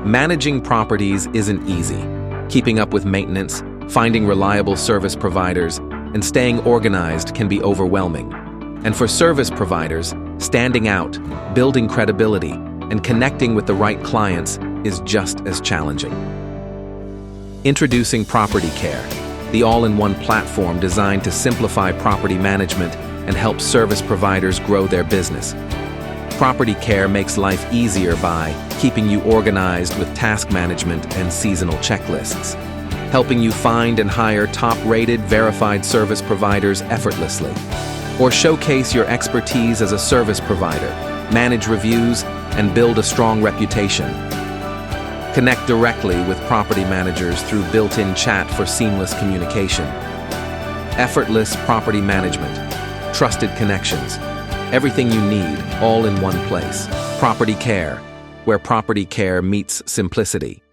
Managing properties isn't easy. Keeping up with maintenance, finding reliable service providers, and staying organized can be overwhelming. And for service providers, standing out, building credibility, and connecting with the right clients is just as challenging. Introducing Property Care, the all-in-one platform designed to simplify property management and help service providers grow their business. Property Care makes life easier by keeping you organized with task management and seasonal checklists, helping you find and hire top-rated, verified service providers effortlessly, or showcase your expertise as a service provider, manage reviews, and build a strong reputation. Connect directly with property managers through built-in chat for seamless communication. Effortless property management, trusted connections, everything you need, all in one place. Property Care, where property care meets simplicity.